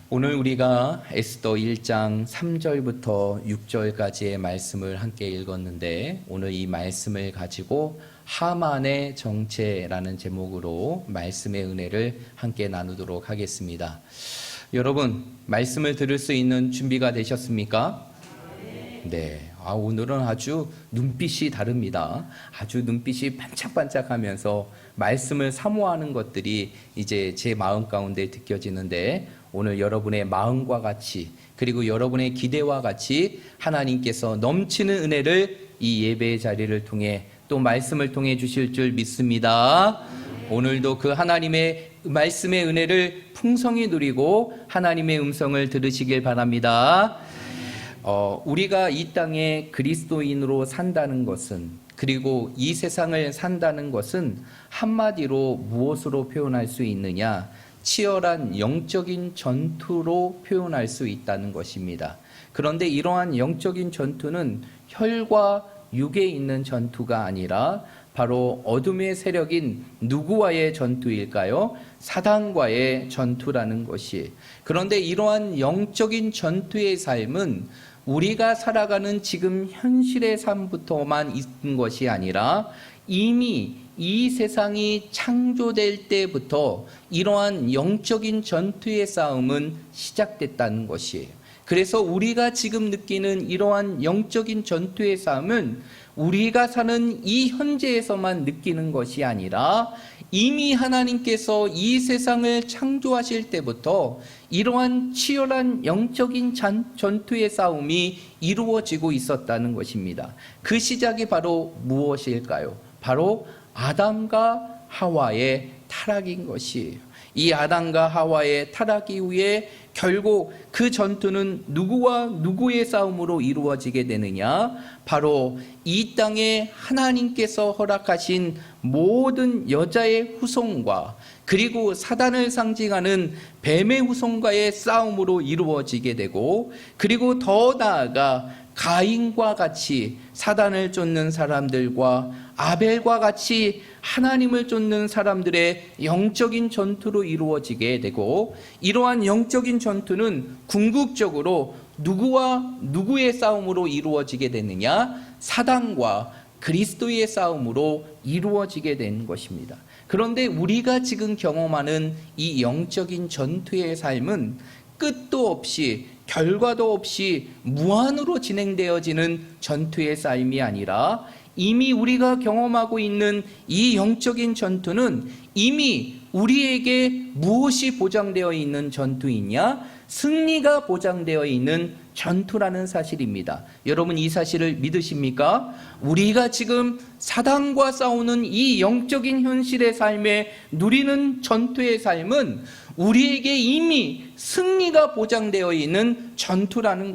오늘 우리가 에스더 1장 3절부터 6절까지의 말씀을 함께 읽었는데, 오늘 이 말씀을 가지고 하만의 정체라는 제목으로 말씀의 은혜를 함께 나누도록 하겠습니다. 여러분, 말씀을 들을 수 있는 준비가 되셨습니까? 네. 오늘은 아주 눈빛이 다릅니다. 아주 눈빛이 반짝반짝하면서 말씀을 사모하는 것들이 이제 제 마음 가운데 느껴지는데, 오늘 여러분의 마음과 같이, 그리고 여러분의 기대와 같이 하나님께서 넘치는 은혜를 이 예배의 자리를 통해 또 말씀을 통해 주실 줄 믿습니다. 오늘도 그 하나님의 말씀의 은혜를 풍성히 누리고 하나님의 음성을 들으시길 바랍니다. 우리가 이 땅에 그리스도인으로 산다는 것은, 그리고 이 세상을 산다는 것은 한마디로 무엇으로 표현할 수 있느냐? 치열한 영적인 전투로 표현할 수 있다는 것입니다. 그런데 이러한 영적인 전투는 혈과 육에 있는 전투가 아니라 바로 어둠의 세력인 누구와의 전투일까요? 사단과의 전투라는 것이. 그런데 이러한 영적인 전투의 삶은 우리가 살아가는 지금 현실의 삶부터만 있는 것이 아니라 이미 이 세상이 창조될 때부터 이러한 영적인 전투의 싸움은 시작됐다는 것이에요. 그래서 우리가 지금 느끼는 이러한 영적인 전투의 싸움은 우리가 사는 이 현재에서만 느끼는 것이 아니라 이미 하나님께서 이 세상을 창조하실 때부터 이러한 치열한 영적인 전투의 싸움이 이루어지고 있었다는 것입니다. 그 시작이 바로 무엇일까요? 바로 아담과 하와의 타락인 것이에요. 이 아담과 하와의 타락 이후에 결국 그 전투는 누구와 누구의 싸움으로 이루어지게 되느냐? 바로 이 땅에 하나님께서 허락하신 모든 여자의 후손과, 그리고 사단을 상징하는 뱀의 후손과의 싸움으로 이루어지게 되고, 그리고 더 나아가 가인과 같이 사단을 쫓는 사람들과 아벨과 같이 하나님을 쫓는 사람들의 영적인 전투로 이루어지게 되고, 이러한 영적인 전투는 궁극적으로 누구와 누구의 싸움으로 이루어지게 되느냐? 사단과 그리스도의 싸움으로 이루어지게 된 것입니다. 그런데 우리가 지금 경험하는 이 영적인 전투의 삶은 끝도 없이 결과도 없이 무한으로 진행되어지는 전투의 삶이 아니라, 이미 우리가 경험하고 있는 이 영적인 전투는 이미 우리에게 무엇이 보장되어 있는 전투이냐? 승리가 보장되어 있는 전투라는 사실입니다. 여러분, 이 사실을 믿으십니까? 우리가 지금 사단과 싸우는 이 영적인 현실의 삶에 누리는 전투의 삶은 우리에게 이미 승리가 보장되어 있는 전투라는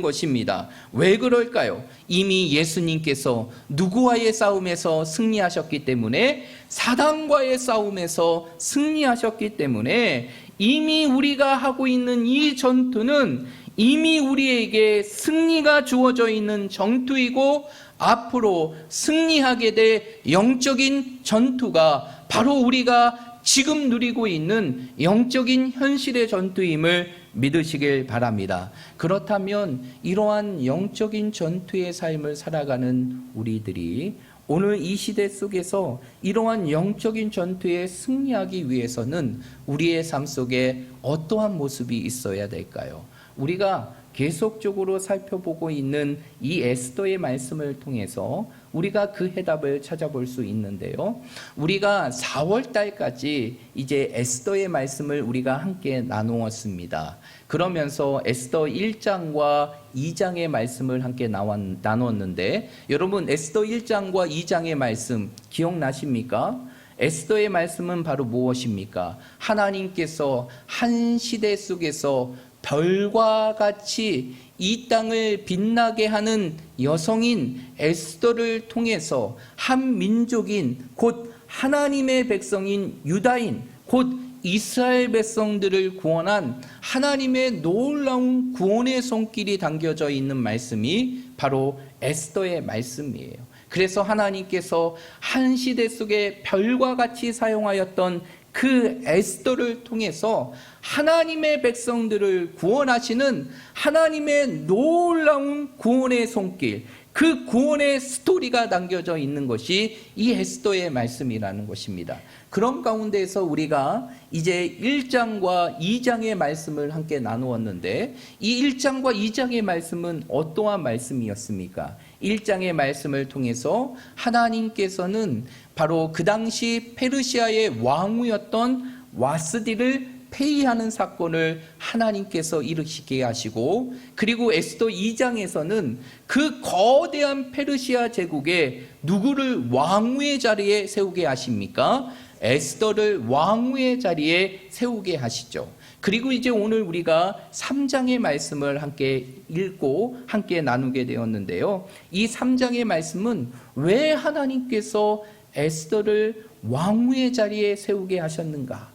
것입니다. 왜 그럴까요? 이미 예수님께서 누구와의 싸움에서 승리하셨기 때문에, 사단과의 싸움에서 승리하셨기 때문에, 이미 우리가 하고 있는 이 전투는 이미 우리에게 승리가 주어져 있는 전투이고, 앞으로 승리하게 될 영적인 전투가 바로 우리가 지금 누리고 있는 영적인 현실의 전투임을 믿으시길 바랍니다. 그렇다면 이러한 영적인 전투의 삶을 살아가는 우리들이 오늘 이 시대 속에서 이러한 영적인 전투에 승리하기 위해서는 우리의 삶 속에 어떠한 모습이 있어야 될까요? 우리가 계속적으로 살펴보고 있는 이 에스더의 말씀을 통해서 우리가 그 해답을 찾아볼 수 있는데요. 우리가 4월 달까지 이제 에스더의 말씀을 우리가 함께 나누었습니다. 그러면서 에스더 1장과 2장의 말씀을 함께 나눴는데, 여러분, 에스더 1장과 2장의 말씀 기억나십니까? 에스더의 말씀은 바로 무엇입니까? 하나님께서 한 시대 속에서 별과 같이 이 땅을 빛나게 하는 여성인 에스더를 통해서 한 민족인, 곧 하나님의 백성인 유다인, 곧 이스라엘 백성들을 구원한 하나님의 놀라운 구원의 손길이 담겨져 있는 말씀이 바로 에스더의 말씀이에요. 그래서 하나님께서 한 시대 속에 별과 같이 사용하였던 그 에스더를 통해서 하나님의 백성들을 구원하시는 하나님의 놀라운 구원의 손길, 그 구원의 스토리가 담겨져 있는 것이 이 에스더의 말씀이라는 것입니다. 그런 가운데에서 우리가 이제 1장과 2장의 말씀을 함께 나누었는데, 이 1장과 2장의 말씀은 어떠한 말씀이었습니까? 1장의 말씀을 통해서 하나님께서는 바로 그 당시 페르시아의 왕후였던 와스디를 폐위하는 사건을 하나님께서 일으키게 하시고, 그리고 에스더 2장에서는 그 거대한 페르시아 제국에 누구를 왕후의 자리에 세우게 하십니까? 에스더를 왕후의 자리에 세우게 하시죠. 그리고 이제 오늘 우리가 3장의 말씀을 함께 읽고 함께 나누게 되었는데요. 이 3장의 말씀은 왜 하나님께서 에스더를 왕후의 자리에 세우게 하셨는가?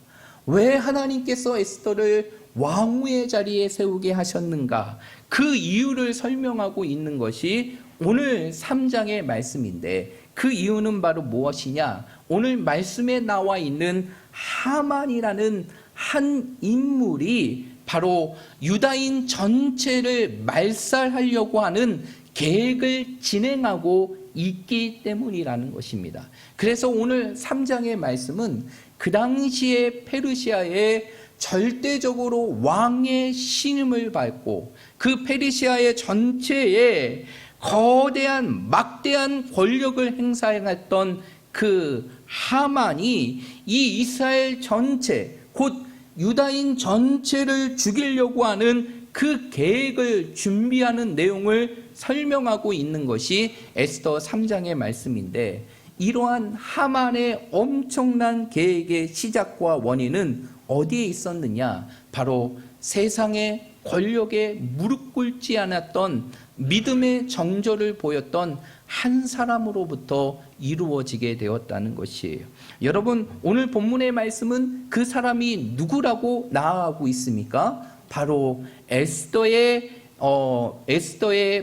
왜 하나님께서 에스더를 왕후의 자리에 세우게 하셨는가? 그 이유를 설명하고 있는 것이 오늘 3장의 말씀인데, 그 이유는 바로 무엇이냐? 오늘 말씀에 나와 있는 하만이라는 한 인물이 바로 유다인 전체를 말살하려고 하는 계획을 진행하고 있기 때문이라는 것입니다. 그래서 오늘 3장의 말씀은 그 당시에 페르시아에 절대적으로 왕의 신임을 받고 그 페르시아의 전체에 거대한 막대한 권력을 행사했던 그 하만이 이 이스라엘 전체, 곧 유다인 전체를 죽이려고 하는 그 계획을 준비하는 내용을 설명하고 있는 것이 에스더 3장의 말씀인데, 이러한 하만의 엄청난 계획의 시작과 원인은 어디에 있었느냐? 바로 세상의 권력에 무릎 꿇지 않았던 믿음의 정절을 보였던 한 사람으로부터 이루어지게 되었다는 것이에요. 여러분, 오늘 본문의 말씀은 그 사람이 누구라고 나아가고 있습니까? 바로 에스더의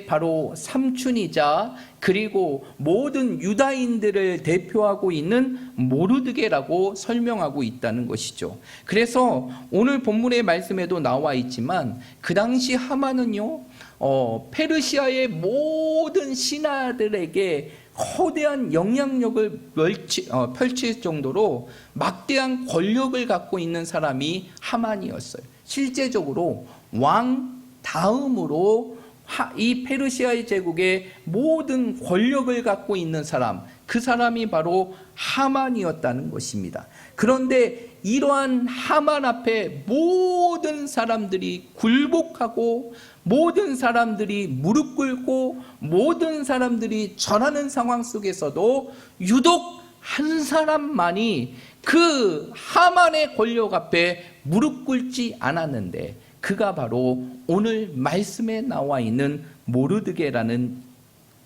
바로 삼촌이자 그리고 모든 유다인들을 대표하고 있는 모르드게라고 설명하고 있다는 것이죠. 그래서 오늘 본문의 말씀에도 나와 있지만 그 당시 하만은요, 페르시아의 모든 신하들에게 거대한 영향력을 펼칠 정도로 막대한 권력을 갖고 있는 사람이 하만이었어요. 실제적으로 왕 다음으로 이 페르시아의 제국의 모든 권력을 갖고 있는 사람, 그 사람이 바로 하만이었다는 것입니다. 그런데 이러한 하만 앞에 모든 사람들이 굴복하고 모든 사람들이 무릎 꿇고 모든 사람들이 절하는 상황 속에서도 유독 한 사람만이 그 하만의 권력 앞에 무릎 꿇지 않았는데, 그가 바로 오늘 말씀에 나와 있는 모르드게라는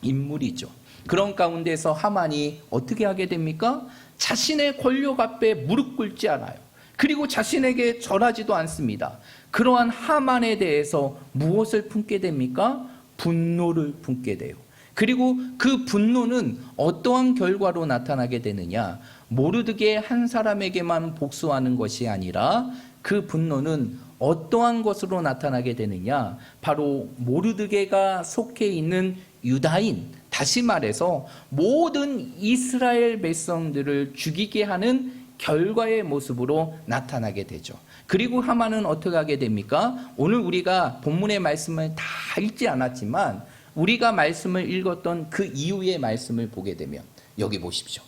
인물이죠. 그런 가운데서 하만이 어떻게 하게 됩니까? 자신의 권력 앞에 무릎 꿇지 않아요. 그리고 자신에게 절하지도 않습니다. 그러한 하만에 대해서 무엇을 품게 됩니까? 분노를 품게 돼요. 그리고 그 분노는 어떠한 결과로 나타나게 되느냐? 모르드게 한 사람에게만 복수하는 것이 아니라 그 분노는 어떠한 것으로 나타나게 되느냐? 바로 모르드게가 속해 있는 유다인, 다시 말해서 모든 이스라엘 백성들을 죽이게 하는 결과의 모습으로 나타나게 되죠. 그리고 하만은 어떻게 하게 됩니까? 오늘 우리가 본문의 말씀을 다 읽지 않았지만 우리가 말씀을 읽었던 그 이후의 말씀을 보게 되면, 여기 보십시오.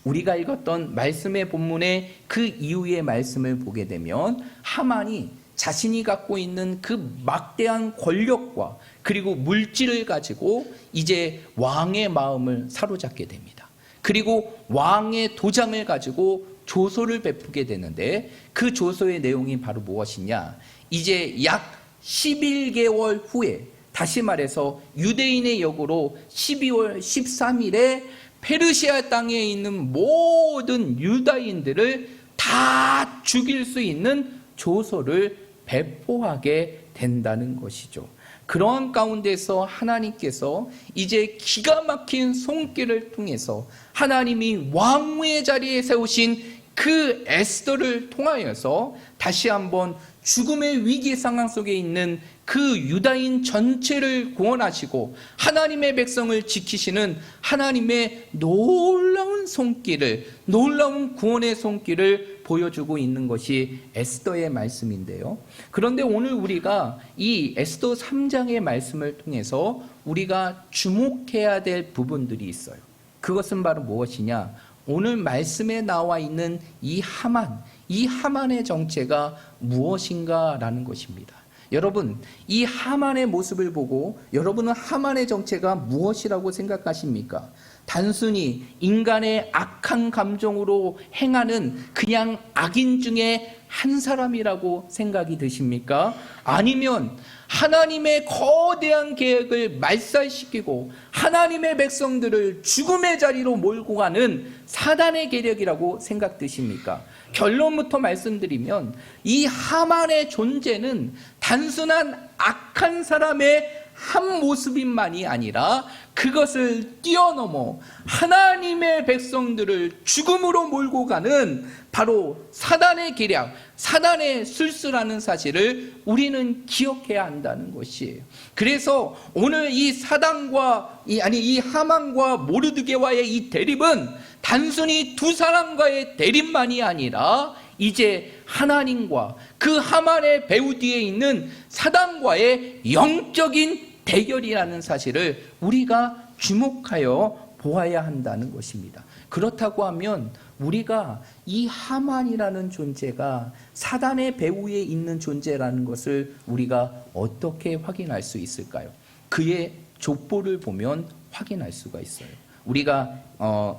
우리가 읽었던 말씀의 본문의 그 이후의 말씀을 보게 되면 하만이 자신이 갖고 있는 그 막대한 권력과 그리고 물질을 가지고 이제 왕의 마음을 사로잡게 됩니다. 그리고 왕의 도장을 가지고 조소를 베푸게 되는데, 그 조소의 내용이 바로 무엇이냐? 이제 약 11개월 후에, 다시 말해서 유대인의 역으로 12월 13일에 페르시아 땅에 있는 모든 유다인들을 다 죽일 수 있는 조소를 배포하게 된다는 것이죠. 그러한 가운데서 하나님께서 이제 기가 막힌 손길을 통해서 하나님이 왕후의 자리에 세우신 그 에스더를 통하여서 다시 한번 죽음의 위기 상황 속에 있는 그 유다인 전체를 구원하시고 하나님의 백성을 지키시는 하나님의 놀라운 손길을, 놀라운 구원의 손길을 보여주고 있는 것이 에스더의 말씀인데요. 그런데 오늘 우리가 이 에스더 3장의 말씀을 통해서 우리가 주목해야 될 부분들이 있어요. 그것은 바로 무엇이냐? 오늘 말씀에 나와 있는 이 하만의 정체가 무엇인가라는 것입니다. 여러분, 이 하만의 모습을 보고 여러분은 하만의 정체가 무엇이라고 생각하십니까? 단순히 인간의 악한 감정으로 행하는 그냥 악인 중에 한 사람이라고 생각이 드십니까? 아니면 하나님의 거대한 계획을 말살시키고 하나님의 백성들을 죽음의 자리로 몰고 가는 사단의 계략이라고 생각되십니까? 결론부터 말씀드리면 이 하만의 존재는 단순한 악한 사람의 한 모습인만이 아니라 그것을 뛰어넘어 하나님의 백성들을 죽음으로 몰고 가는 바로 사단의 계략, 사단의 술수라는 사실을 우리는 기억해야 한다는 것이에요. 그래서 오늘 이 이 하만과 모르드게와의 이 대립은 단순히 두 사람과의 대립만이 아니라 이제 하나님과 그 하만의 배후 뒤에 있는 사단과의 영적인 대결이라는 사실을 우리가 주목하여 보아야 한다는 것입니다. 그렇다고 하면 우리가 이 하만이라는 존재가 사단의 배후에 있는 존재라는 것을 우리가 어떻게 확인할 수 있을까요? 그의 족보를 보면 확인할 수가 있어요. 우리가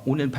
오늘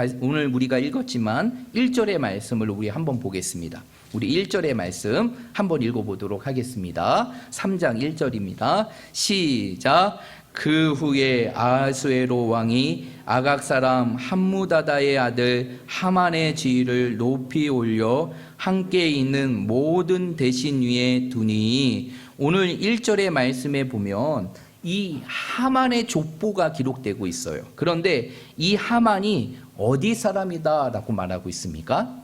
우리가 읽었지만 1절의 말씀을 우리 한번 보겠습니다. 우리 1절의 말씀 한번 읽어보도록 하겠습니다. 3장 1절입니다. 시작. 그 후에 아하수에로 왕이 아각 사람 함무다다의 아들 하만의 지위를 높이 올려 함께 있는 모든 대신 위에 두니. 오늘 1절의 말씀에 보면 이 하만의 족보가 기록되고 있어요. 그런데 이 하만이 어디 사람이다 라고 말하고 있습니까?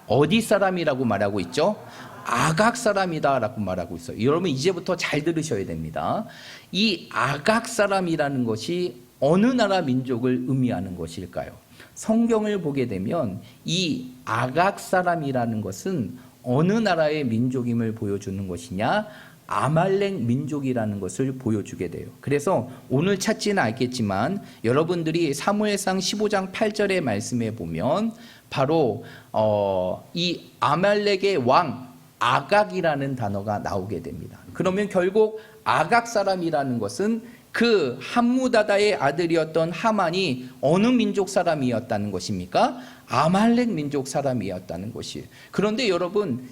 어디 사람이라고 말하고 있죠? 아각 사람이다 라고 말하고 있어요. 여러분 이제부터 잘 들으셔야 됩니다. 이 아각 사람이라는 것이 어느 나라 민족을 의미하는 것일까요? 성경을 보게 되면 이 아각 사람이라는 것은 어느 나라의 민족임을 보여주는 것이냐? 아말렉 민족이라는 것을 보여주게 돼요. 그래서 오늘 찾지는 않겠지만 여러분들이 사무엘상 15장 8절의 말씀에 보면 바로 이 아말렉의 왕 아각이라는 단어가 나오게 됩니다. 그러면 결국 아각 사람이라는 것은 그 함무다다의 아들이었던 하만이 어느 민족 사람이었다는 것입니까? 아말렉 민족 사람이었다는 것이에요. 그런데 여러분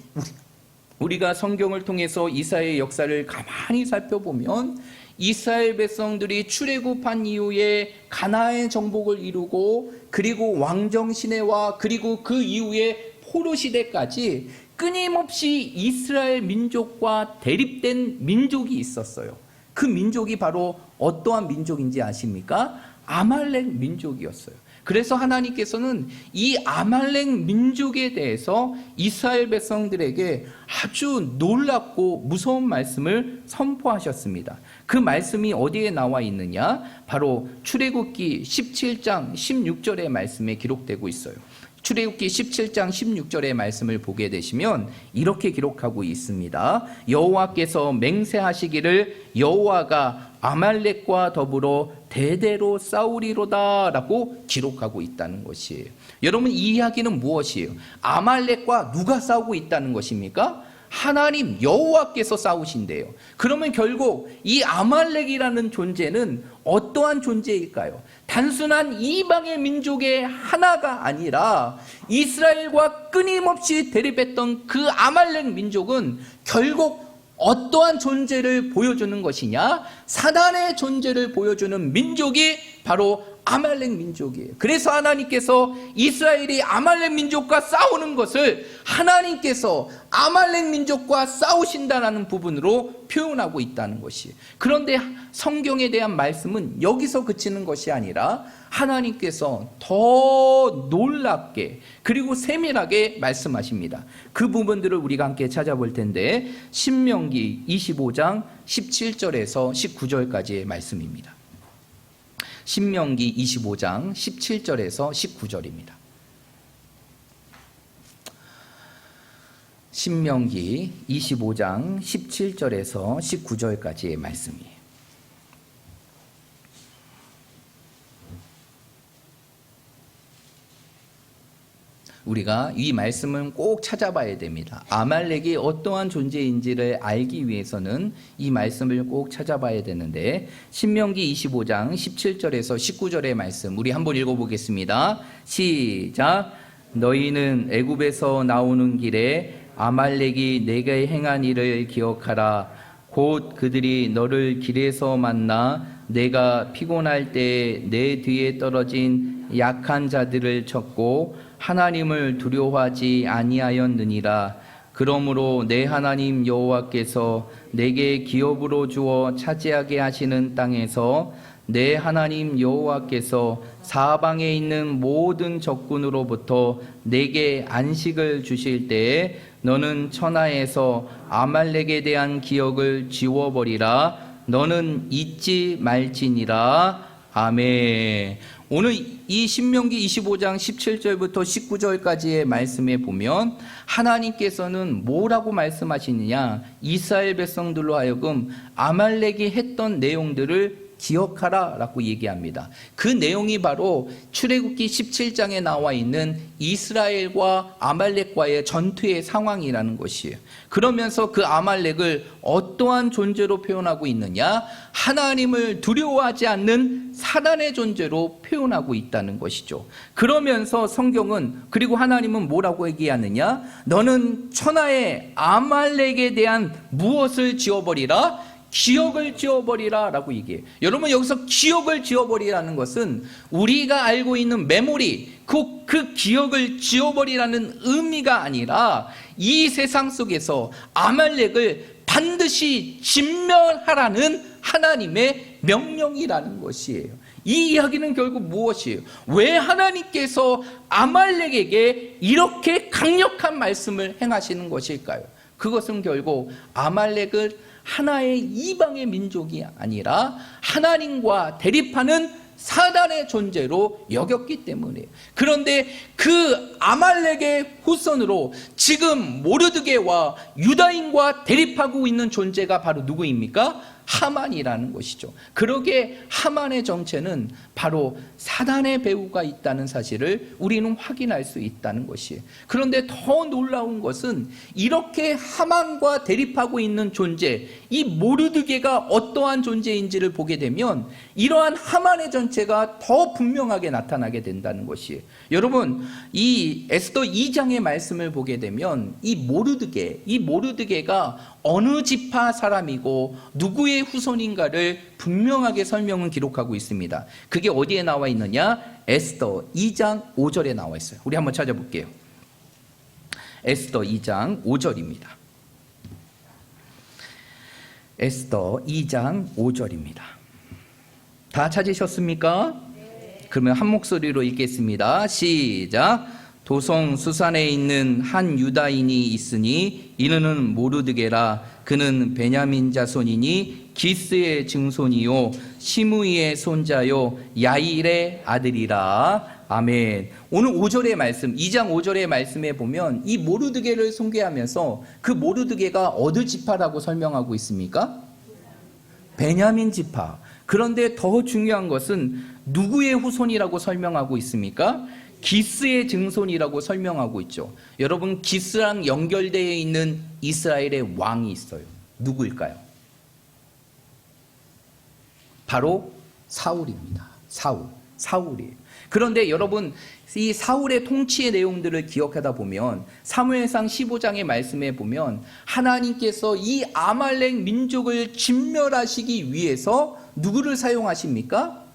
우리가 성경을 통해서 이스라엘의 역사를 가만히 살펴보면 이스라엘 백성들이 출애굽한 이후에 가나안의 정복을 이루고 그리고 왕정 시대와 그리고 그 이후에 포로 시대까지 끊임없이 이스라엘 민족과 대립된 민족이 있었어요. 그 민족이 바로 어떠한 민족인지 아십니까? 아말렉 민족이었어요. 그래서 하나님께서는 이 아말렉 민족에 대해서 이스라엘 백성들에게 아주 놀랍고 무서운 말씀을 선포하셨습니다. 그 말씀이 어디에 나와 있느냐? 바로 출애굽기 17장 16절의 말씀에 기록되고 있어요. 출애굽기 17장 16절의 말씀을 보게 되시면 이렇게 기록하고 있습니다. 여호와께서 맹세하시기를 여호와가 아말렉과 더불어 대대로 싸우리로다 라고 기록하고 있다는 것이에요. 여러분 이 이야기는 무엇이에요? 아말렉과 누가 싸우고 있다는 것입니까? 하나님 여호와께서 싸우신대요. 그러면 결국 이 아말렉이라는 존재는 어떠한 존재일까요? 단순한 이방의 민족의 하나가 아니라 이스라엘과 끊임없이 대립했던 그 아말렉 민족은 결국 어떠한 존재를 보여주는 것이냐? 사단의 존재를 보여주는 민족이 바로 아말렉 민족이에요. 그래서 하나님께서 이스라엘이 아말렉 민족과 싸우는 것을 하나님께서 아말렉 민족과 싸우신다라는 부분으로 표현하고 있다는 것이. 그런데 성경에 대한 말씀은 여기서 그치는 것이 아니라 하나님께서 더 놀랍게 그리고 세밀하게 말씀하십니다. 그 부분들을 우리가 함께 찾아볼 텐데 신명기 25장 17절에서 19절까지의 말씀입니다. 신명기 25장 17절에서 19절입니다. 신명기 25장 17절에서 19절까지의 말씀이에요. 우리가 이 말씀은 꼭 찾아봐야 됩니다. 아말렉이 어떠한 존재인지를 알기 위해서는 이 말씀을 꼭 찾아봐야 되는데 신명기 25장 17절에서 19절의 말씀 우리 한번 읽어보겠습니다. 시작. 너희는 애굽에서 나오는 길에 아말렉이 내게 행한 일을 기억하라. 곧 그들이 너를 길에서 만나 내가 피곤할 때 내 뒤에 떨어진 약한 자들을 쳤고 하나님을 두려워하지 아니하였느니라. 그러므로 내 하나님 여호와께서 내게 기업으로 주어 차지하게 하시는 땅에서 내 하나님 여호와께서 사방에 있는 모든 적군으로부터 내게 안식을 주실 때에 너는 천하에서 아말렉에 대한 기억을 지워버리라. 너는 잊지 말지니라. 아멘. 오늘 이 신명기 25장 17절부터 19절까지의 말씀에 보면 하나님께서는 뭐라고 말씀하시느냐, 이스라엘 백성들로 하여금 아말렉이 했던 내용들을 기억하라 라고 얘기합니다. 그 내용이 바로 출애굽기 17장에 나와 있는 이스라엘과 아말렉과의 전투의 상황이라는 것이에요. 그러면서 그 아말렉을 어떠한 존재로 표현하고 있느냐, 하나님을 두려워하지 않는 사단의 존재로 표현하고 있다는 것이죠. 그러면서 성경은, 그리고 하나님은 뭐라고 얘기하느냐, 너는 천하의 아말렉에 대한 무엇을 지워버리라? 기억을 지워버리라 라고 얘기해요. 여러분, 여기서 기억을 지워버리라는 것은 우리가 알고 있는 메모리, 그 기억을 지워버리라는 의미가 아니라 이 세상 속에서 아말렉을 반드시 진멸하라는 하나님의 명령이라는 것이에요. 이 이야기는 결국 무엇이에요? 왜 하나님께서 아말렉에게 이렇게 강력한 말씀을 행하시는 것일까요? 그것은 결국 아말렉을 하나의 이방의 민족이 아니라 하나님과 대립하는 사단의 존재로 여겼기 때문이에요. 그런데 그 아말렉의 후손으로 지금 모르드게와 유다인과 대립하고 있는 존재가 바로 누구입니까? 하만이라는 것이죠. 그러기에 하만의 정체는 바로 사단의 배후가 있다는 사실을 우리는 확인할 수 있다는 것이에요. 그런데 더 놀라운 것은 이렇게 하만과 대립하고 있는 존재, 이 모르드게가 어떠한 존재인지를 보게 되면 이러한 하만의 정체가 더 분명하게 나타나게 된다는 것이에요. 여러분, 이 에스더 2장의 말씀을 보게 되면 이 모르드게가 어느 지파 사람이고 누구의 후손인가를 분명하게 설명은 기록하고 있습니다. 그게 어디에 나와 있느냐? 에스더 2장 5절에 나와 있어요. 우리 한번 찾아볼게요. 에스더 2장 5절입니다. 에스더 2장 5절입니다. 다 찾으셨습니까? 네. 그러면 한 목소리로 읽겠습니다. 시작. 도성 수산에 있는 한 유다인이 있으니 이르는 모르드게라. 그는 베냐민 자손이니 기스의 증손이요 시므이의 손자요 야일의 아들이라. 아멘. 오늘 5절의 말씀, 2장 5절의 말씀에 보면 이 모르드게를 소개하면서 그 모르드게가 어느 지파라고 설명하고 있습니까? 베냐민 지파. 그런데 더 중요한 것은 누구의 후손이라고 설명하고 있습니까? 기스의 증손이라고 설명하고 있죠. 여러분, 기스랑 연결되어 있는 이스라엘의 왕이 있어요. 누구일까요? 바로 사울입니다. 사울이에요. 그런데 여러분, 이 사울의 통치의 내용들을 기억하다 보면 사무엘상 15장의 말씀에 보면 하나님께서 이 아말렉 민족을 진멸하시기 위해서 누구를 사용하십니까?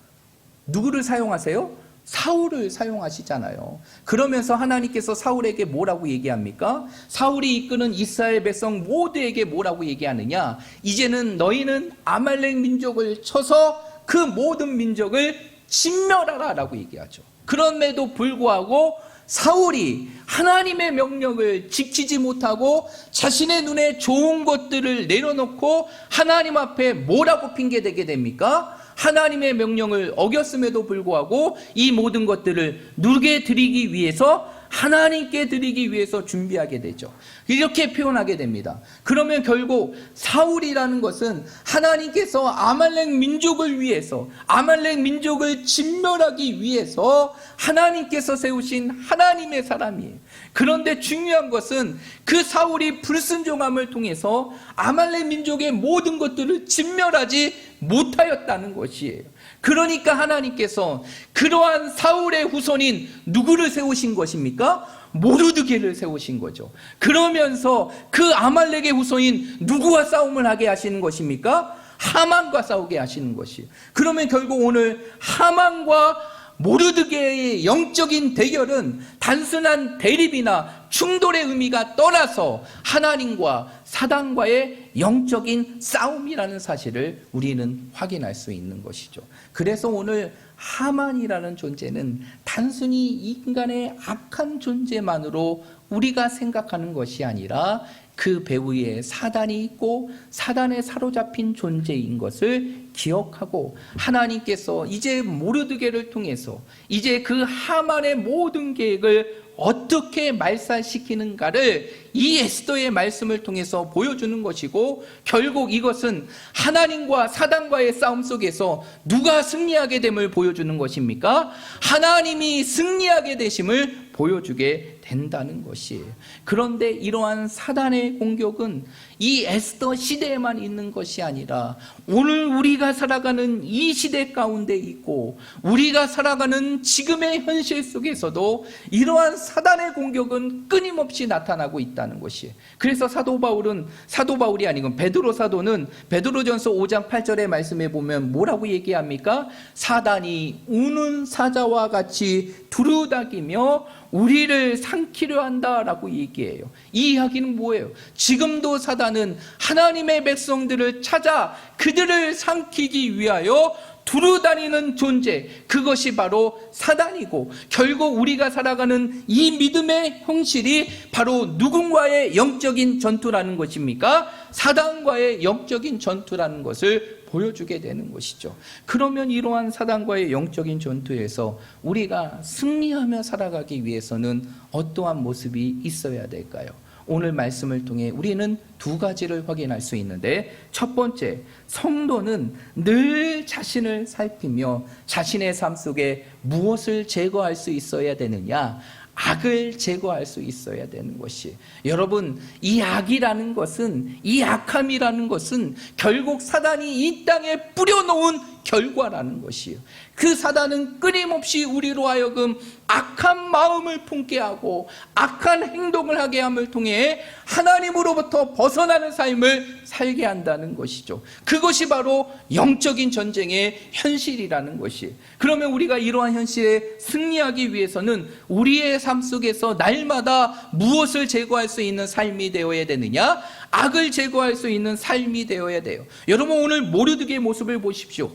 누구를 사용하세요? 사울을 사용하시잖아요. 그러면서 하나님께서 사울에게 뭐라고 얘기합니까? 사울이 이끄는 이스라엘 백성 모두에게 뭐라고 얘기하느냐? 이제는 너희는 아말렉 민족을 쳐서 그 모든 민족을 진멸하라 라고 얘기하죠. 그럼에도 불구하고 사울이 하나님의 명령을 지키지 못하고 자신의 눈에 좋은 것들을 내려놓고 하나님 앞에 뭐라고 핑계대게 됩니까? 하나님의 명령을 어겼음에도 불구하고 이 모든 것들을 누게 드리기 위해서, 하나님께 드리기 위해서 준비하게 되죠. 이렇게 표현하게 됩니다. 그러면 결국 사울이라는 것은 하나님께서 아말렉 민족을 위해서, 아말렉 민족을 진멸하기 위해서 하나님께서 세우신 하나님의 사람이에요. 그런데 중요한 것은 그 사울이 불순종함을 통해서 아말렉 민족의 모든 것들을 진멸하지 못하였다는 것이에요. 그러니까 하나님께서 그러한 사울의 후손인 누구를 세우신 것입니까? 모르드게를 세우신 거죠. 그러면서 그 아말렉의 후손인 누구와 싸움을 하게 하시는 것입니까? 하만과 싸우게 하시는 것이에요. 그러면 결국 오늘 하만과 모르드게의 영적인 대결은 단순한 대립이나 충돌의 의미가 떠나서 하나님과 사단과의 영적인 싸움이라는 사실을 우리는 확인할 수 있는 것이죠. 그래서 오늘 하만이라는 존재는 단순히 인간의 악한 존재만으로 우리가 생각하는 것이 아니라 그 배후에 사단이 있고 사단에 사로잡힌 존재인 것을 기억하고, 하나님께서 이제 모르드게를 통해서 이제 그 하만의 모든 계획을 어떻게 말살시키는가를 이 에스더의 말씀을 통해서 보여주는 것이고, 결국 이것은 하나님과 사단과의 싸움 속에서 누가 승리하게 됨을 보여주는 것입니까? 하나님이 승리하게 되심을 보여주게 된다는 것이에요. 그런데 이러한 사단의 공격은 이 에스더 시대에만 있는 것이 아니라 오늘 우리가 살아가는 이 시대 가운데 있고 우리가 살아가는 지금의 현실 속에서도 이러한 사단의 공격은 끊임없이 나타나고 있다는 것이에요. 그래서 사도 바울이 아니고 베드로 사도는 베드로전서 5장 8절의 말씀에 보면 뭐라고 얘기합니까? 사단이 우는 사자와 같이 두루다기며 우리를 삼키려 한다라고 얘기해요. 이 이야기는 뭐예요? 지금도 사단은 하나님의 백성들을 찾아 그들을 삼키기 위하여 두루다니는 존재, 그것이 바로 사단이고, 결국 우리가 살아가는 이 믿음의 형실이 바로 누군가의 영적인 전투라는 것입니까? 사단과의 영적인 전투라는 것을 보여주게 되는 것이죠. 그러면 이러한 사단과의 영적인 전투에서 우리가 승리하며 살아가기 위해서는 어떠한 모습이 있어야 될까요? 오늘 말씀을 통해 우리는 두 가지를 확인할 수 있는데, 첫 번째, 성도는 늘 자신을 살피며 자신의 삶 속에 무엇을 제거할 수 있어야 되느냐? 악을 제거할 수 있어야 되는 것이, 여러분, 이 악이라는 것은, 이 악함이라는 것은 결국 사단이 이 땅에 뿌려놓은 결과라는 것이에요. 그 사단은 끊임없이 우리로 하여금 악한 마음을 품게 하고 악한 행동을 하게 함을 통해 하나님으로부터 벗어나는 삶을 살게 한다는 것이죠. 그것이 바로 영적인 전쟁의 현실이라는 것이에요. 그러면 우리가 이러한 현실에 승리하기 위해서는 우리의 삶 속에서 날마다 무엇을 제거할 수 있는 삶이 되어야 되느냐? 악을 제거할 수 있는 삶이 되어야 돼요. 여러분, 오늘 모르드게의 모습을 보십시오.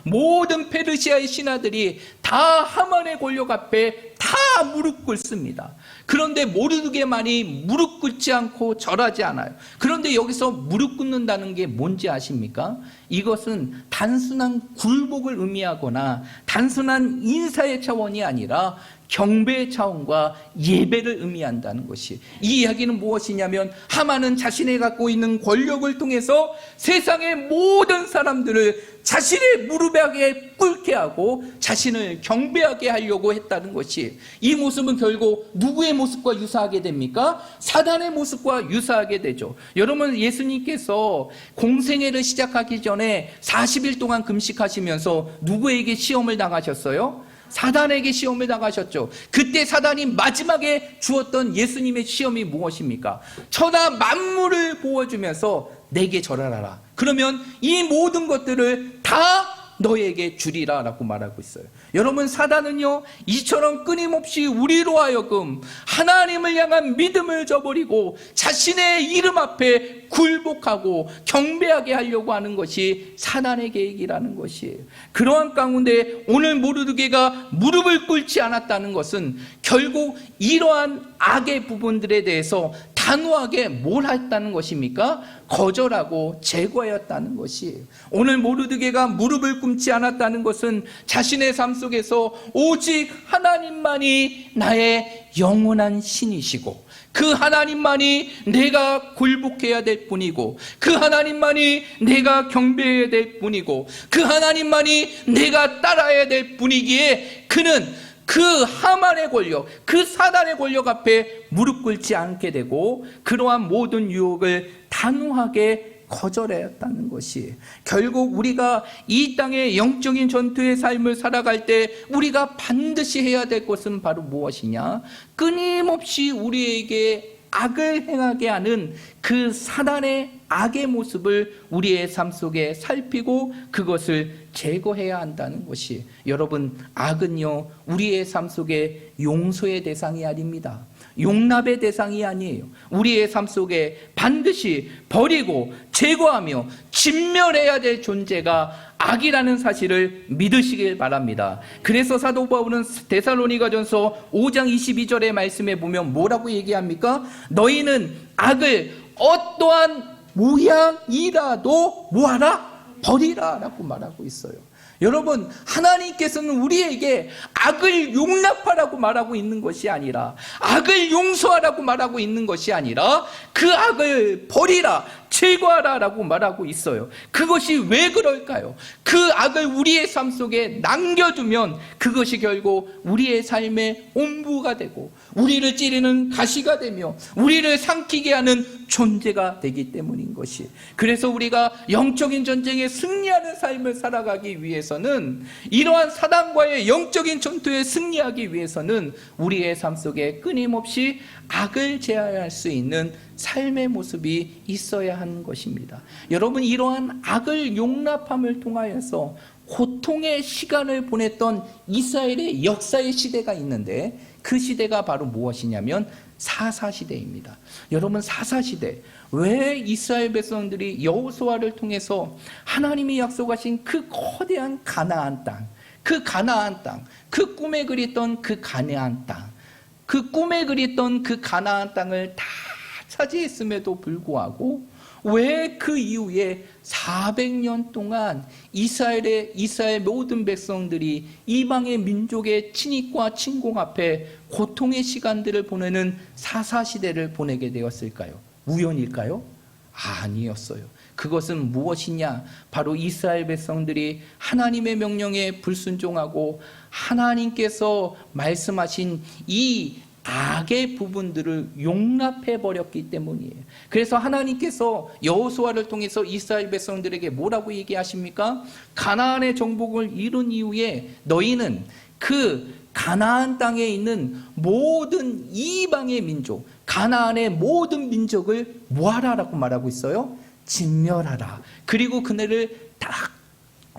모든 페르시아의 신하들이 다 하만의 권력 앞에 다 무릎 꿇습니다. 그런데 모르드게만이 무릎 꿇지 않고 절하지 않아요. 그런데 여기서 무릎 꿇는다는 게 뭔지 아십니까? 이것은 단순한 굴복을 의미하거나 단순한 인사의 차원이 아니라 경배의 차원과 예배를 의미한다는 것이, 이 이야기는 무엇이냐면 하만은 자신이 갖고 있는 권력을 통해서 세상의 모든 사람들을 자신의 무릎에 꿇게 하고 자신을 경배하게 하려고 했다는 것이, 이 모습은 결국 누구의 모습과 유사하게 됩니까? 사단의 모습과 유사하게 되죠. 여러분, 예수님께서 공생애를 시작하기 전에 40일 동안 금식하시면서 누구에게 시험을 당하셨어요? 사단에게 시험을 당하셨죠. 그때 사단이 마지막에 주었던 예수님의 시험이 무엇입니까? 천하 만물을 보여주면서 내게 절하라. 그러면 이 모든 것들을 다 너에게 주리라 라고 말하고 있어요. 여러분, 사단은요 이처럼 끊임없이 우리로 하여금 하나님을 향한 믿음을 저버리고 자신의 이름 앞에 굴복하고 경배하게 하려고 하는 것이 사단의 계획이라는 것이에요. 그러한 가운데 오늘 모르드게가 무릎을 꿇지 않았다는 것은 결국 이러한 악의 부분들에 대해서 단호하게 뭘 했다는 것입니까? 거절하고 제거하였다는 것이에요. 오늘 모르드게가 무릎을 꿇지 않았다는 것은 자신의 삶 속에서 오직 하나님만이 나의 영원한 신이시고 그 하나님만이 내가 굴복해야 될 뿐이고 그 하나님만이 내가 경배해야 될 뿐이고 그 하나님만이 내가 따라야 될 뿐이기에 그는 그 하만의 권력, 그 사단의 권력 앞에 무릎 꿇지 않게 되고 그러한 모든 유혹을 단호하게 거절했다는 것이, 결국 우리가 이 땅의 영적인 전투의 삶을 살아갈 때 우리가 반드시 해야 될 것은 바로 무엇이냐? 끊임없이 우리에게 악을 행하게 하는 그 사단의 악의 모습을 우리의 삶 속에 살피고 그것을 제거해야 한다는 것이, 여러분, 악은요 우리의 삶 속에 용서의 대상이 아닙니다. 용납의 대상이 아니에요. 우리의 삶 속에 반드시 버리고 제거하며 진멸해야 될 존재가 악이라는 사실을 믿으시길 바랍니다. 그래서 사도 바울은 데살로니가전서 5장 22절의 말씀에 보면 뭐라고 얘기합니까? 너희는 악을 어떠한 모양이라도 뭐하라? 버리라 라고 말하고 있어요. 여러분, 하나님께서는 우리에게 악을 용납하라고 말하고 있는 것이 아니라, 악을 용서하라고 말하고 있는 것이 아니라 그 악을 버리라, 제거하라 라고 말하고 있어요. 그것이 왜 그럴까요? 그 악을 우리의 삶 속에 남겨두면 그것이 결국 우리의 삶의 옴부가 되고 우리를 찌르는 가시가 되며 우리를 삼키게 하는 존재가 되기 때문인 것이, 그래서 우리가 영적인 전쟁에 승리하는 삶을 살아가기 위해서는, 이러한 사단과의 영적인 전투에 승리하기 위해서는 우리의 삶 속에 끊임없이 악을 제어할 수 있는 삶의 모습이 있어야 하는 것입니다. 여러분, 이러한 악을 용납함을 통하여서 고통의 시간을 보냈던 이스라엘의 역사의 시대가 있는데, 그 시대가 바로 무엇이냐면 사사시대입니다. 여러분, 사사시대, 왜 이스라엘 백성들이 여호수아를 통해서 하나님이 약속하신 그 거대한 가나안 땅, 그 가나안 땅, 그 꿈에 그렸던 그 가나안 땅, 그 꿈에 그렸던 그 가나안 땅을 다 차지했음에도 불구하고 왜 그 이후에 400년 동안 이스라엘 모든 백성들이 이방의 민족의 침입과 침공 앞에 고통의 시간들을 보내는 사사시대를 보내게 되었을까요? 우연일까요? 아니었어요. 그것은 무엇이냐? 바로 이스라엘 백성들이 하나님의 명령에 불순종하고 하나님께서 말씀하신 이 악의 부분들을 용납해 버렸기 때문이에요. 그래서 하나님께서 여호수아를 통해서 이스라엘 백성들에게 뭐라고 얘기하십니까? 가나안의 정복을 이룬 이후에 너희는 그 가나안 땅에 있는 모든 이방의 민족, 가나안의 모든 민족을 뭐하라라고 말하고 있어요? 진멸하라. 그리고 그네를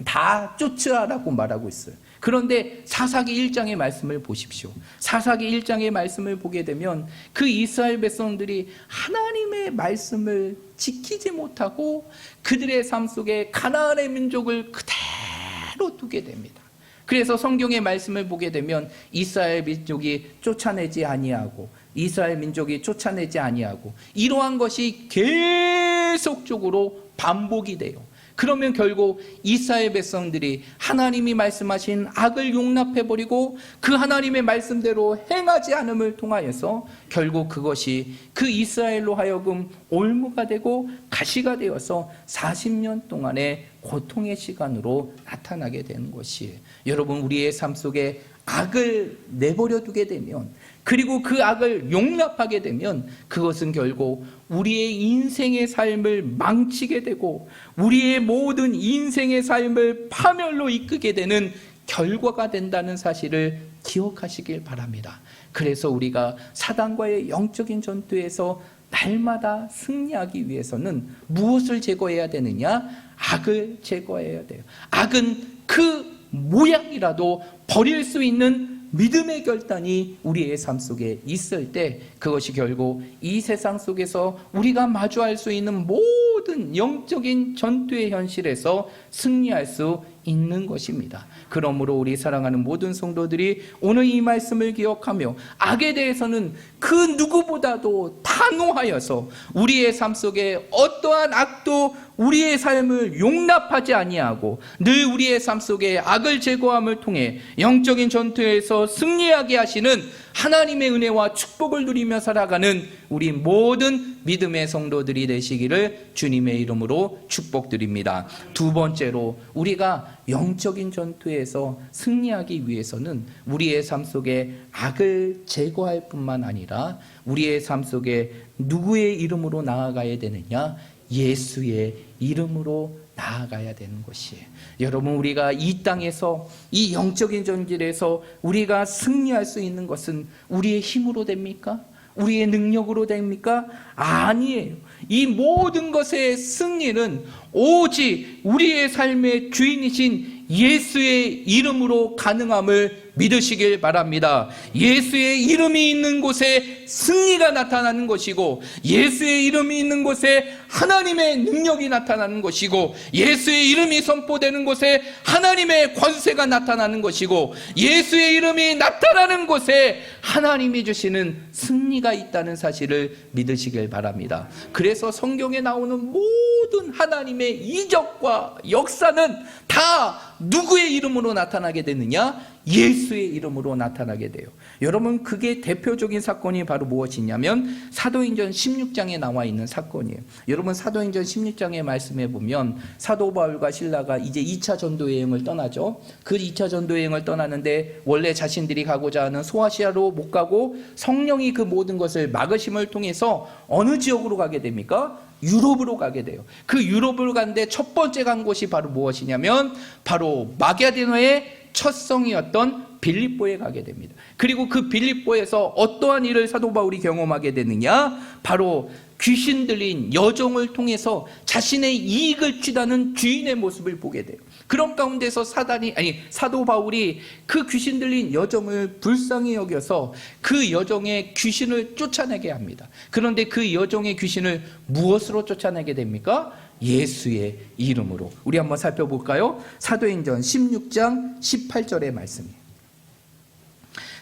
다 쫓으라라고 말하고 있어요. 그런데 사사기 1장의 말씀을 보십시오. 사사기 1장의 말씀을 보게 되면 그 이스라엘 백성들이 하나님의 말씀을 지키지 못하고 그들의 삶 속에 가나안의 민족을 그대로 두게 됩니다. 그래서 성경의 말씀을 보게 되면 이스라엘 민족이 쫓아내지 아니하고 이스라엘 민족이 쫓아내지 아니하고 이러한 것이 계속적으로 반복이 돼요. 그러면 결국 이스라엘 백성들이 하나님이 말씀하신 악을 용납해버리고 그 하나님의 말씀대로 행하지 않음을 통하여서 결국 그것이 그 이스라엘로 하여금 올무가 되고 가시가 되어서 40년 동안의 고통의 시간으로 나타나게 되는 것이에요. 여러분, 우리의 삶 속에 악을 내버려 두게 되면, 그리고 그 악을 용납하게 되면 그것은 결국 우리의 인생의 삶을 망치게 되고 우리의 모든 인생의 삶을 파멸로 이끄게 되는 결과가 된다는 사실을 기억하시길 바랍니다. 그래서 우리가 사단과의 영적인 전투에서 날마다 승리하기 위해서는 무엇을 제거해야 되느냐? 악을 제거해야 돼요. 악은 그 모양이라도 버릴 수 있는 믿음의 결단이 우리의 삶 속에 있을 때 그것이 결국 이 세상 속에서 우리가 마주할 수 있는 모든 영적인 전투의 현실에서 승리할 수 있는 것입니다. 그러므로 우리 사랑하는 모든 성도들이 오늘 이 말씀을 기억하며 악에 대해서는 그 누구보다도 단호하여서 우리의 삶 속에 어떠한 악도 우리의 삶을 용납하지 아니하고 늘 우리의 삶 속에 악을 제거함을 통해 영적인 전투에서 승리하게 하시는 하나님의 은혜와 축복을 누리며 살아가는 우리 모든 믿음의 성도들이 되시기를 주님의 이름으로 축복드립니다. 두 번째로 우리가 영적인 전투에서 승리하기 위해서는 우리의 삶 속에 악을 제거할 뿐만 아니라 우리의 삶 속에 누구의 이름으로 나아가야 되느냐? 예수의 이름으로 나아가야 되는 것이에요. 여러분, 우리가 이 땅에서 이 영적인 전쟁에서 우리가 승리할 수 있는 것은 우리의 힘으로 됩니까? 우리의 능력으로 됩니까? 아니에요. 이 모든 것의 승리는 오직 우리의 삶의 주인이신 예수의 이름으로 가능함을 믿으시길 바랍니다. 예수의 이름이 있는 곳에 승리가 나타나는 것이고, 예수의 이름이 있는 곳에 하나님의 능력이 나타나는 것이고, 예수의 이름이 선포되는 곳에 하나님의 권세가 나타나는 것이고, 예수의 이름이 나타나는 곳에 하나님이 주시는 승리가 있다는 사실을 믿으시길 바랍니다. 그래서 성경에 나오는 모든 하나님의 이적과 역사는 다 누구의 이름으로 나타나게 되느냐? 예수의 이름으로 나타나게 돼요. 여러분, 그게 대표적인 사건이 바로 무엇이냐면 사도행전 16장에 나와 있는 사건이에요. 여러분, 사도행전 16장의 말씀에 보면 사도 바울과 실라가 이제 2차 전도 여행을 떠나죠. 그 2차 전도 여행을 떠나는데 원래 자신들이 가고자 하는 소아시아로 못 가고 성령이 그 모든 것을 막으심을 통해서 어느 지역으로 가게 됩니까? 유럽으로 가게 돼요. 그 유럽으로 갔는데 첫 번째 간 곳이 바로 무엇이냐면 바로 마게도냐의 첫 성이었던 빌립보에 가게 됩니다. 그리고 그 빌립보에서 어떠한 일을 사도 바울이 경험하게 되느냐? 바로 귀신 들린 여종을 통해서 자신의 이익을 취하는 주인의 모습을 보게 돼요. 그런 가운데서 사도 바울이 그 귀신 들린 여종을 불쌍히 여겨서 그 여종의 귀신을 쫓아내게 합니다. 그런데 그 여종의 귀신을 무엇으로 쫓아내게 됩니까? 예수의 이름으로. 우리 한번 살펴볼까요? 사도행전 16장 18절의 말씀이에요.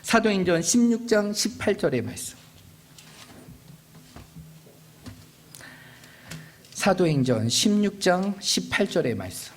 사도행전 16장 18절의 말씀. 사도행전 16장 18절의 말씀.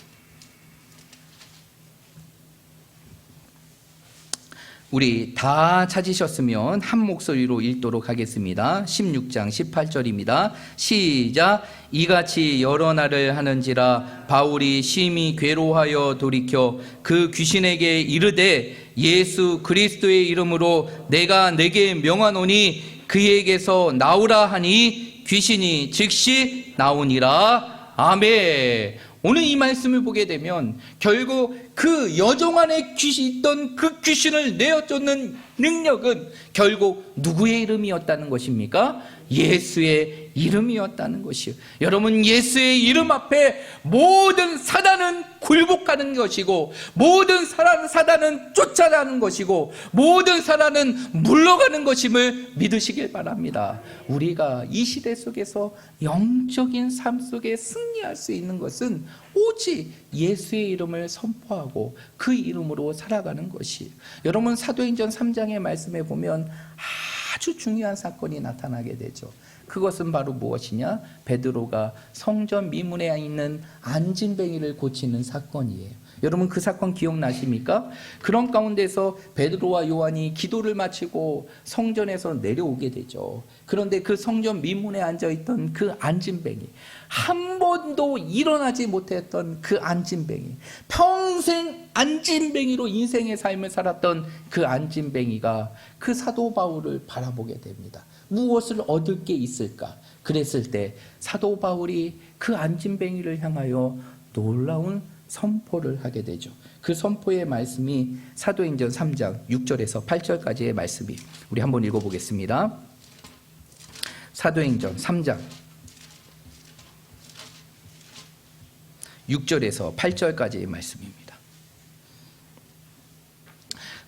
우리 다 찾으셨으면 한 목소리로 읽도록 하겠습니다. 16장 18절입니다. 시작. 이같이 여러 날을 하는지라 바울이 심히 괴로워하여 돌이켜 그 귀신에게 이르되 예수 그리스도의 이름으로 내가 내게 명하노니 그에게서 나오라 하니 귀신이 즉시 나오니라. 아멘. 오늘 이 말씀을 보게 되면 결국 그 여종 안에 있던 그 귀신을 내어쫓는 능력은 결국 누구의 이름이었다는 것입니까? 예수의 이름이었다는 것이요. 여러분, 예수의 이름 앞에 모든 사단은 굴복하는 것이고, 모든 사단은 쫓아가는 것이고, 모든 사단은 물러가는 것임을 믿으시길 바랍니다. 우리가 이 시대 속에서 영적인 삶 속에 승리할 수 있는 것은 오직 예수의 이름을 선포하고 그 이름으로 살아가는 것이에요. 여러분, 사도행전 3장의 말씀에 보면 아주 중요한 사건이 나타나게 되죠. 그것은 바로 무엇이냐? 베드로가 성전 미문에 있는 안진뱅이를 고치는 사건이에요. 여러분, 그 사건 기억나십니까? 그런 가운데서 베드로와 요한이 기도를 마치고 성전에서 내려오게 되죠. 그런데 그 성전 미문에 앉아있던 그 안진뱅이, 한 번도 일어나지 못했던 그 안진뱅이, 평생 안진뱅이로 인생의 삶을 살았던 그 안진뱅이가 그 사도 바울을 바라보게 됩니다. 무엇을 얻을 게 있을까? 그랬을 때 사도 바울이 그 안진뱅이를 향하여 놀라운 선포를 하게 되죠. 그 선포의 말씀이 사도행전 3장 6절에서 8절까지의 말씀이, 우리 한번 읽어보겠습니다. 사도행전 3장 6절에서 8절까지의 말씀입니다.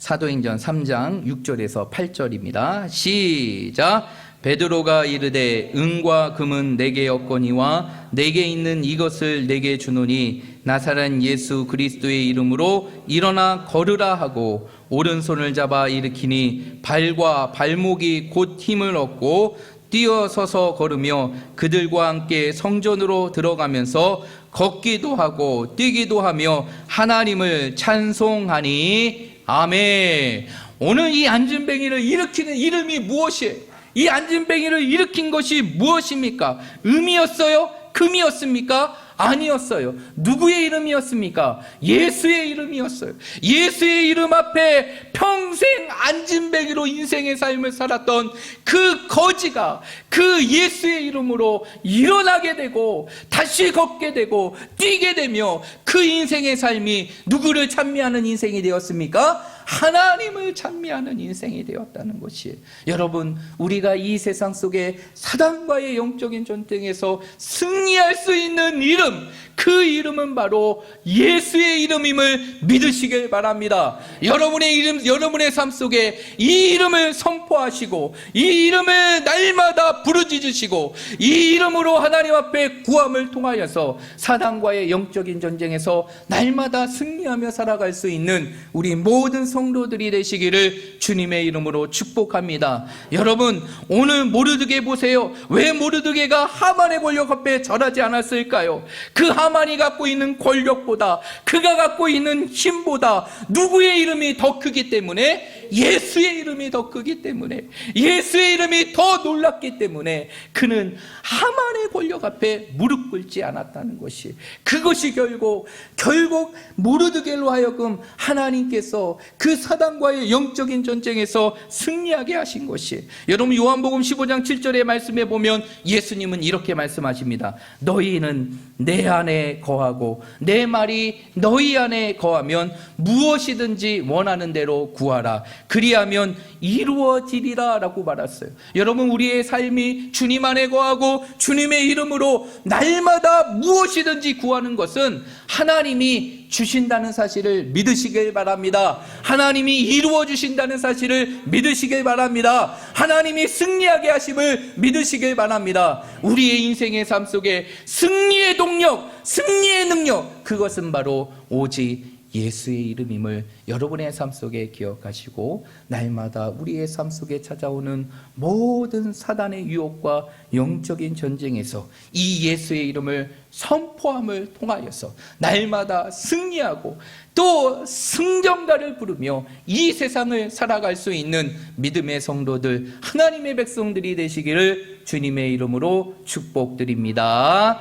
사도행전 3장 6절에서 8절입니다. 시작. 베드로가 이르되 은과 금은 내게 없거니와 내게 있는 이것을 내게 주노니 나사렛 예수 그리스도의 이름으로 일어나 걸으라 하고 오른손을 잡아 일으키니 발과 발목이 곧 힘을 얻고 뛰어서서 걸으며 그들과 함께 성전으로 들어가면서 걷기도 하고 뛰기도 하며 하나님을 찬송하니 아멘. 오늘 이 안진뱅이를 일으키는 이름이 무엇이에요? 이 안진뱅이를 일으킨 것이 무엇입니까? 음이었어요? 금이었습니까? 아니었어요. 누구의 이름이었습니까? 예수의 이름이었어요. 예수의 이름 앞에 평생 안진뱅이로 인생의 삶을 살았던 그 거지가 그 예수의 이름으로 일어나게 되고 다시 걷게 되고 뛰게 되며 그 인생의 삶이 누구를 찬미하는 인생이 되었습니까? 하나님을 찬미하는 인생이 되었다는 것이에요. 여러분, 우리가 이 세상 속에 사단과의 영적인 전쟁에서 승리할 수 있는 이름, 그 이름은 바로 예수의 이름임을 믿으시길 바랍니다. 여러분의 삶 속에 이 이름을 선포하시고 이 이름을 날마다 부르짖으시고 이 이름으로 하나님 앞에 구함을 통하여서 사단과의 영적인 전쟁에서 날마다 승리하며 살아갈 수 있는 우리 모든 성도들이 되시기를 주님의 이름으로 축복합니다. 여러분, 오늘 모르드게 보세요. 왜 모르드게가 하만의 권력 앞에 절하지 않았을까요? 그 하만이 갖고 있는 권력보다, 그가 갖고 있는 힘보다 누구의 이름이 더 크기 때문에? 예수의 이름이 더 크기 때문에, 예수의 이름이 더 놀랍기 때문에 그는 하만의 권력 앞에 무릎 꿇지 않았다는 것이, 그것이 결국 모르드게로 하여금 하나님께서 그 사단과의 영적인 전쟁에서 승리하게 하신 것이. 여러분, 요한복음 15장 7절의 말씀에 보면 예수님은 이렇게 말씀하십니다. 너희는 내 안에 거하고 내 말이 너희 안에 거하면 무엇이든지 원하는 대로 구하라. 그리하면 이루어지리라 라고 말했어요. 여러분, 우리의 삶이 주님 안에 거하고 주님의 이름으로 날마다 무엇이든지 구하는 것은 하나님이 주신다는 사실을 믿으시길 바랍니다. 하나님이 이루어 주신다는 사실을 믿으시길 바랍니다. 하나님이 승리하게 하심을 믿으시길 바랍니다. 우리의 인생의 삶 속에 승리의 동력, 승리의 능력, 그것은 바로 오직 예수의 이름임을 여러분의 삶 속에 기억하시고 날마다 우리의 삶 속에 찾아오는 모든 사단의 유혹과 영적인 전쟁에서 이 예수의 이름을 선포함을 통하여서 날마다 승리하고 또 승전가를 부르며 이 세상을 살아갈 수 있는 믿음의 성도들, 하나님의 백성들이 되시기를 주님의 이름으로 축복드립니다.